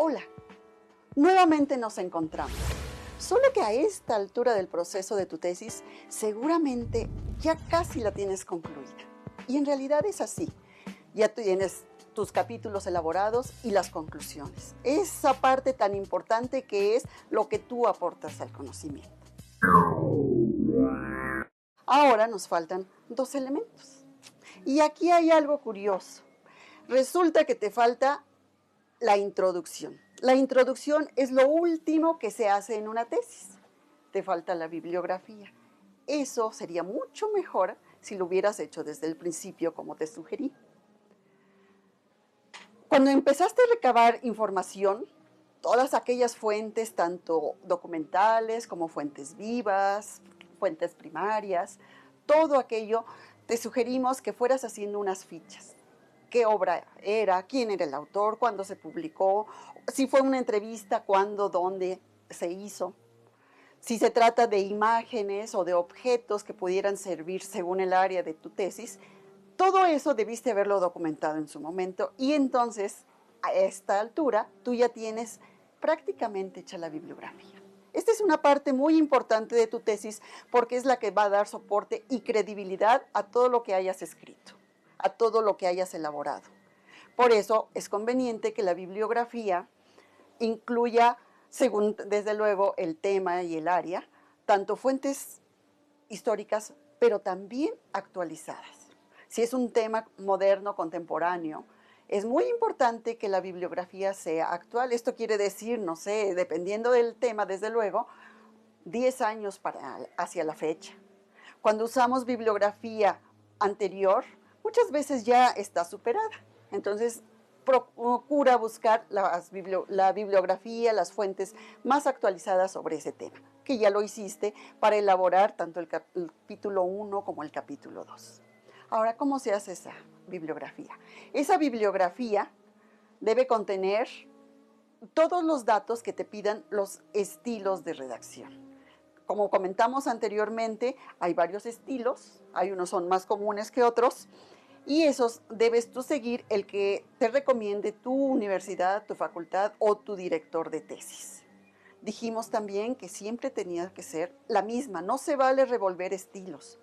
Hola, nuevamente nos encontramos. Solo que a esta altura del proceso de tu tesis, seguramente ya casi la tienes concluida. Y en realidad es así. Ya tienes tus capítulos elaborados y las conclusiones. Esa parte tan importante que es lo que tú aportas al conocimiento. Ahora nos faltan 2 elementos. Y aquí hay algo curioso. Resulta que te falta la introducción. La introducción es lo último que se hace en una tesis. Te falta la bibliografía. Eso sería mucho mejor si lo hubieras hecho desde el principio, como te sugerí. Cuando empezaste a recabar información, todas aquellas fuentes, tanto documentales como fuentes vivas, fuentes primarias, todo aquello, te sugerimos que fueras haciendo unas fichas. ¿Qué obra era? ¿Quién era el autor? ¿Cuándo se publicó? Si fue una entrevista, ¿cuándo? ¿Dónde se hizo? Si se trata de imágenes o de objetos que pudieran servir según el área de tu tesis, todo eso debiste haberlo documentado en su momento y entonces, a esta altura, tú ya tienes prácticamente hecha la bibliografía. Esta es una parte muy importante de tu tesis porque es la que va a dar soporte y credibilidad a todo lo que hayas escrito, a todo lo que hayas elaborado. Por eso es conveniente que la bibliografía incluya, según desde luego el tema y el área, tanto fuentes históricas, pero también actualizadas. Si es un tema moderno, contemporáneo, es muy importante que la bibliografía sea actual. Esto quiere decir, no sé, dependiendo del tema, desde luego, 10 años hacia la fecha. Cuando usamos bibliografía anterior, muchas veces ya está superada. Entonces, procura buscar la bibliografía, las fuentes más actualizadas sobre ese tema, que ya lo hiciste para elaborar tanto el capítulo 1 como el capítulo 2. Ahora, ¿cómo se hace esa bibliografía? Esa bibliografía debe contener todos los datos que te pidan los estilos de redacción. Como comentamos anteriormente, hay varios estilos, hay unos son más comunes que otros, y esos debes tú seguir el que te recomiende tu universidad, tu facultad o tu director de tesis. Dijimos también que siempre tenía que ser la misma, no se vale revolver estilos.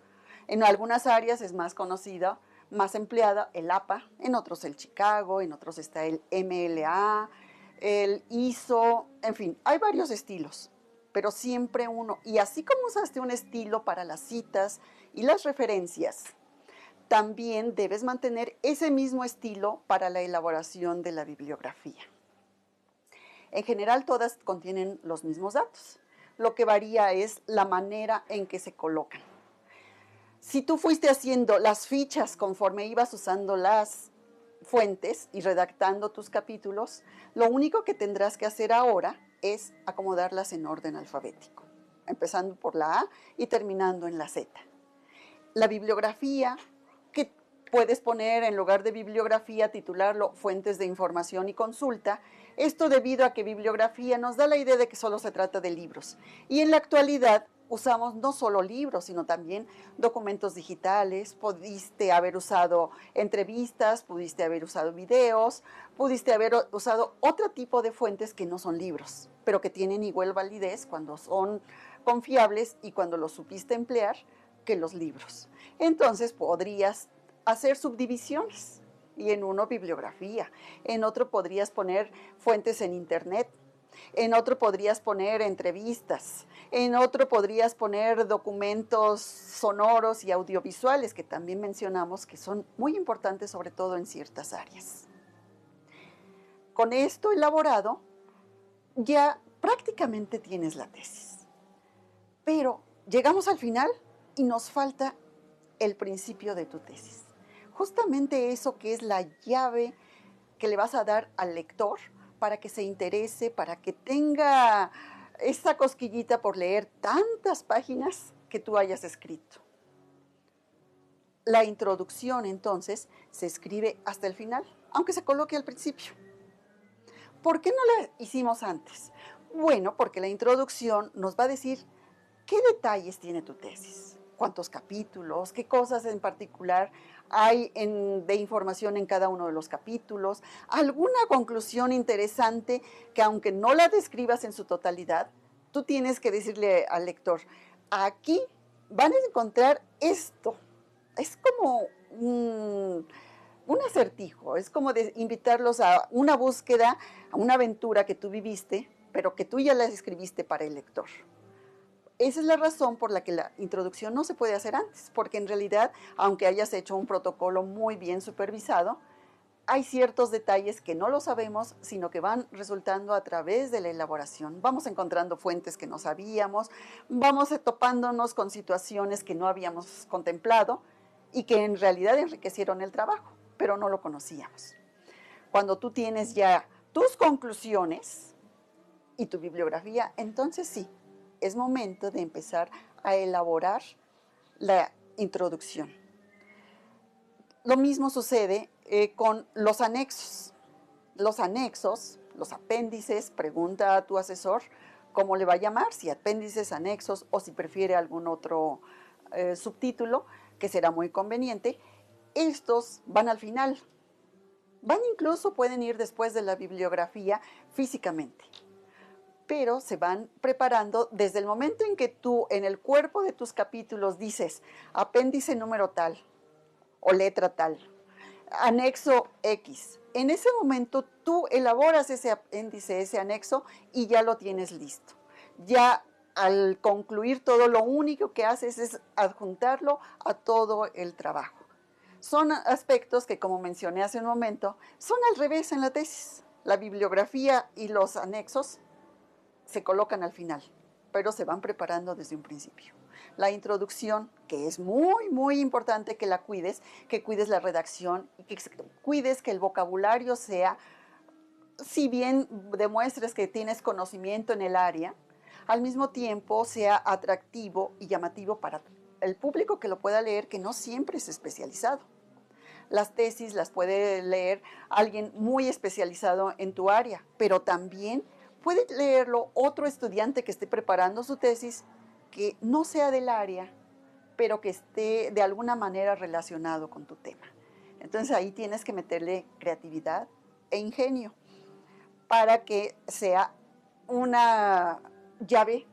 En algunas áreas es más conocida, más empleada el APA, en otros el Chicago, en otros está el MLA, el ISO, en fin, hay varios estilos, pero siempre uno. Y así como usaste un estilo para las citas y las referencias, también debes mantener ese mismo estilo para la elaboración de la bibliografía. En general, todas contienen los mismos datos. Lo que varía es la manera en que se colocan. Si tú fuiste haciendo las fichas conforme ibas usando las fuentes y redactando tus capítulos, lo único que tendrás que hacer ahora es acomodarlas en orden alfabético, empezando por la A y terminando en la Z. La bibliografía, que puedes poner en lugar de bibliografía, titularlo Fuentes de Información y Consulta, esto debido a que bibliografía nos da la idea de que solo se trata de libros. Y en la actualidad usamos no solo libros, sino también documentos digitales, pudiste haber usado entrevistas, pudiste haber usado videos, pudiste haber usado otro tipo de fuentes que no son libros, pero que tienen igual validez cuando son confiables y cuando los supiste emplear que los libros. Entonces podrías hacer subdivisiones y en uno bibliografía, en otro podrías poner fuentes en internet, en otro podrías poner entrevistas, en otro podrías poner documentos sonoros y audiovisuales que también mencionamos que son muy importantes sobre todo en ciertas áreas. Con esto elaborado ya prácticamente tienes la tesis, pero llegamos al final y nos falta el principio de tu tesis. Justamente eso que es la llave que le vas a dar al lector para que se interese, para que tenga esa cosquillita por leer tantas páginas que tú hayas escrito. La introducción, entonces, se escribe hasta el final, aunque se coloque al principio. ¿Por qué no la hicimos antes? Bueno, porque la introducción nos va a decir qué detalles tiene tu tesis, cuántos capítulos, qué cosas en particular hay de información en cada uno de los capítulos, alguna conclusión interesante que aunque no la describas en su totalidad, tú tienes que decirle al lector, aquí van a encontrar esto. Es como un acertijo, es como de invitarlos a una búsqueda, a una aventura que tú viviste, pero que tú ya la escribiste para el lector. Esa es la razón por la que la introducción no se puede hacer antes, porque en realidad, aunque hayas hecho un protocolo muy bien supervisado, hay ciertos detalles que no lo sabemos, sino que van resultando a través de la elaboración. Vamos encontrando fuentes que no sabíamos, vamos topándonos con situaciones que no habíamos contemplado y que en realidad enriquecieron el trabajo, pero no lo conocíamos. Cuando tú tienes ya tus conclusiones y tu bibliografía, entonces sí, es momento de empezar a elaborar la introducción. Lo mismo sucede con los anexos. Los anexos, los apéndices, pregunta a tu asesor cómo le va a llamar, si apéndices, anexos o si prefiere algún otro subtítulo, que será muy conveniente. Estos van al final. Incluso pueden ir después de la bibliografía físicamente, pero se van preparando desde el momento en que tú en el cuerpo de tus capítulos dices apéndice número tal o letra tal, anexo X. En ese momento tú elaboras ese apéndice, ese anexo y ya lo tienes listo. Ya al concluir todo, lo único que haces es adjuntarlo a todo el trabajo. Son aspectos que, como mencioné hace un momento, son al revés en la tesis. La bibliografía y los anexos se colocan al final, pero se van preparando desde un principio. La introducción, que es muy, muy importante que cuides la redacción y que cuides que el vocabulario sea, si bien demuestres que tienes conocimiento en el área, al mismo tiempo sea atractivo y llamativo para el público que lo pueda leer, que no siempre es especializado. Las tesis las puede leer alguien muy especializado en tu área, pero también puede leerlo otro estudiante que esté preparando su tesis que no sea del área, pero que esté de alguna manera relacionado con tu tema. Entonces ahí tienes que meterle creatividad e ingenio para que sea una llave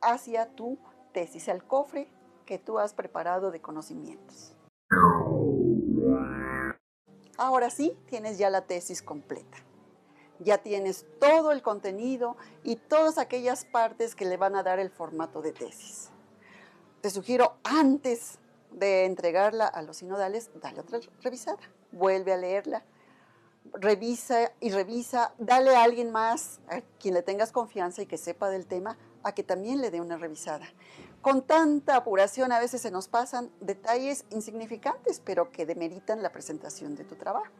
hacia tu tesis, el cofre que tú has preparado de conocimientos. Ahora sí, tienes ya la tesis completa. Ya tienes todo el contenido y todas aquellas partes que le van a dar el formato de tesis. Te sugiero, antes de entregarla a los sinodales, dale otra revisada. Vuelve a leerla. Revisa y revisa. Dale a alguien más, a quien le tengas confianza y que sepa del tema, a que también le dé una revisada. Con tanta apuración a veces se nos pasan detalles insignificantes, pero que demeritan la presentación de tu trabajo.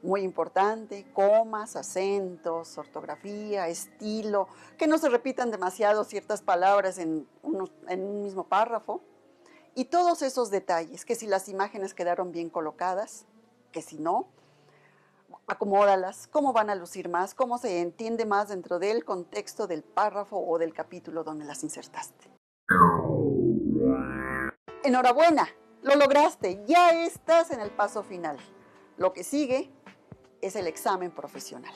Muy importante, comas, acentos, ortografía, estilo, que no se repitan demasiado ciertas palabras en un mismo párrafo. Y todos esos detalles, que si las imágenes quedaron bien colocadas, que si no, acomódalas, cómo van a lucir más, cómo se entiende más dentro del contexto del párrafo o del capítulo donde las insertaste. Enhorabuena, lo lograste, ya estás en el paso final. Lo que sigue es el examen profesional.